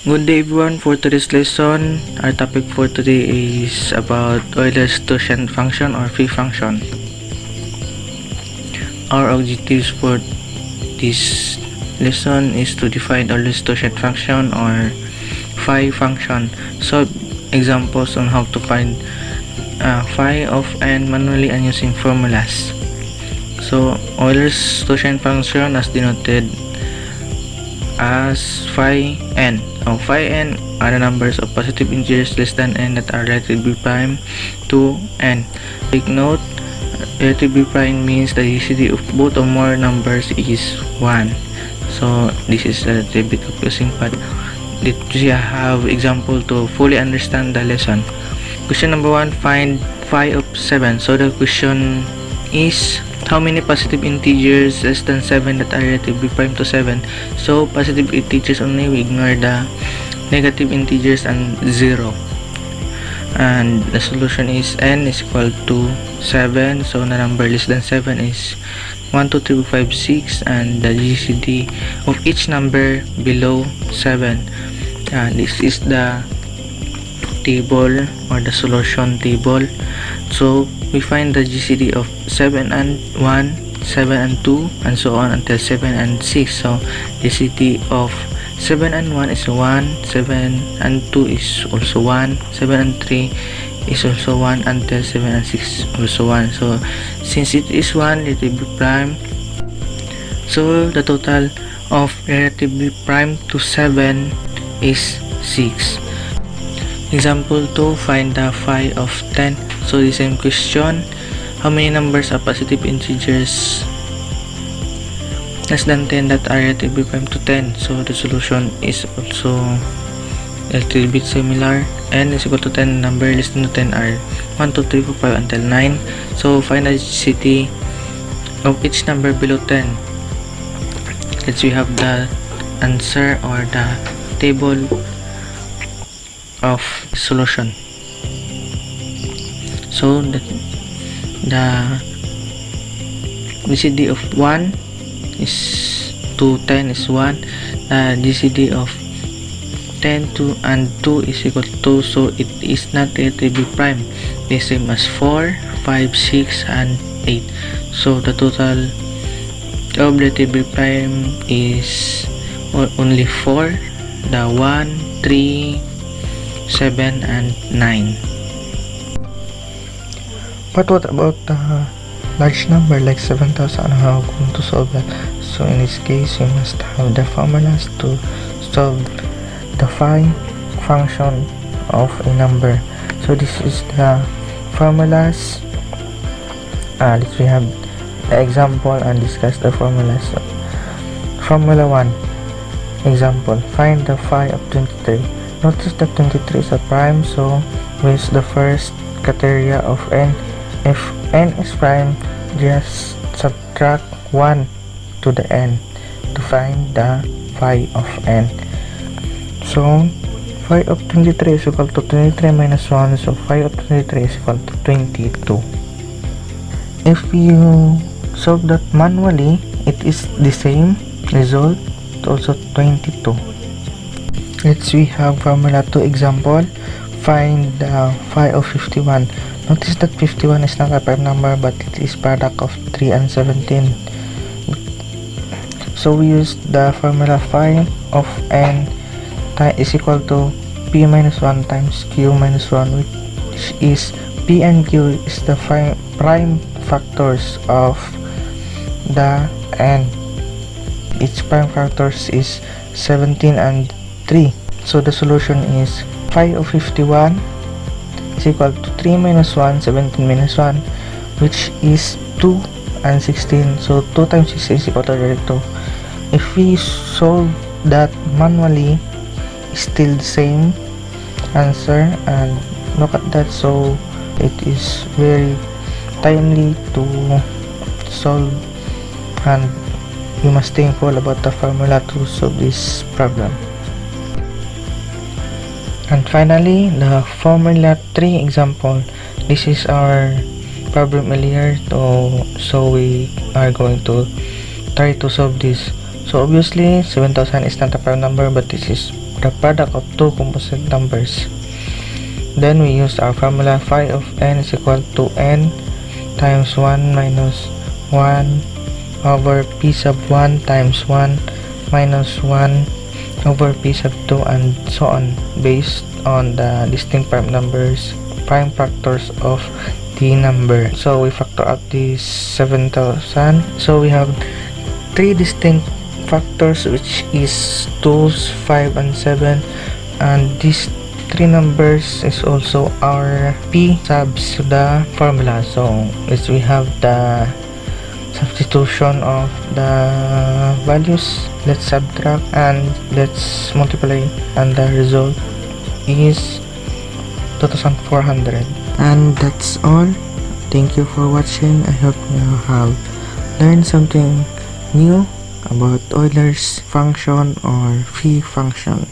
Good day everyone. For today's lesson, our topic for today is about Euler's totient function or phi function. Our objectives for this lesson is to define Euler's totient function or phi function, solve examples on how to find phi of n manually and using formulas. So Euler's totient function as denoted as phi n. Phi n are the numbers of positive integers less than n that are relatively prime to n. Take note, relatively prime means the GCD of both or more numbers is 1. So this is a little bit confusing, but let's have example to fully understand the lesson. Question number 1, find phi of 7. So the question is, how many positive integers less than 7 that are relatively prime to 7? So positive integers only, we ignore the negative integers and 0. And the solution is n is equal to 7. So the number less than 7 is 1, 2, 3, 4, 5, 6, and the GCD of each number below 7. This is the table or the solution table. So we find the GCD of 7 and 1, 7 and 2, and so on until 7 and 6. So GCD of 7 and 1 is 1, 7 and 2 is also 1, 7 and 3 is also 1, until 7 and 6 also 1. So since it is 1 relatively prime, so the total of relatively prime to 7 is 6. Example 2, find the phi of 10. So the same question, how many numbers are positive integers less than 10 that are relatively prime to 10? So the solution is also a little bit similar. N is equal to 10, number less than 10 are 1, 2, 3, 4, 5 until 9. So find the GCD of each number below 10. Let's we have the answer or the table of solution. So the GCD of 1 is to 10 is 1. The GCD of 10 to and 2 is equal to 2, so it is not relatively prime, the same as 4, 5, 6, and 8. So the total of relatively prime is only 4, the 1, 3, 7, and 9. But what about the large number like 7,000? How going to solve that? So in this case, you must have the formulas to solve the phi function of a number. So this is the formulas. Let's we have the example and discuss the formulas. So, formula 1, example, find the phi of 23. Notice that 23 is a prime, so we use the first criteria of n. If n is prime, just subtract 1 to the n to find the phi of n. So phi of 23 is equal to 23 minus 1, so phi of 23 is equal to 22. If you solve that manually, it is the same result, also 22. Let's we have formula 2 example, find the phi of 51. Notice that 51 is not a prime number, but it is product of 3 and 17. So we use the formula phi of n is equal to p minus 1 times q minus 1, which is p and q is the prime factors of the n. Its prime factors is 17 and 3. So the solution is phi of 51 is equal to 3 minus 1, 17 minus 1, which is 2 and 16. So 2 times 16 is equal to 32. If we solve that manually, still the same answer, and look at that. So it is very timely to solve, and you must thankful about the formula to solve this problem. And finally, the formula 3 example. This is our problem earlier, so we are going to try to solve this. So obviously 7000 is not a prime number, but this is the product of two composite numbers. Then we use our formula. Phi of n is equal to n times 1 minus 1 over p sub 1 times 1 minus 1 over p sub 2, and so on, based on the distinct prime factors of the number. So we factor out the 7,000. So we have three distinct factors, which is 2, 5, and 7, and these three numbers is also our p subs to the formula. So as we have the substitution of the values, let's subtract and let's multiply, and the result is 2400. And that's all. Thank you for watching. I hope you have learned something new about Euler's function or phi function.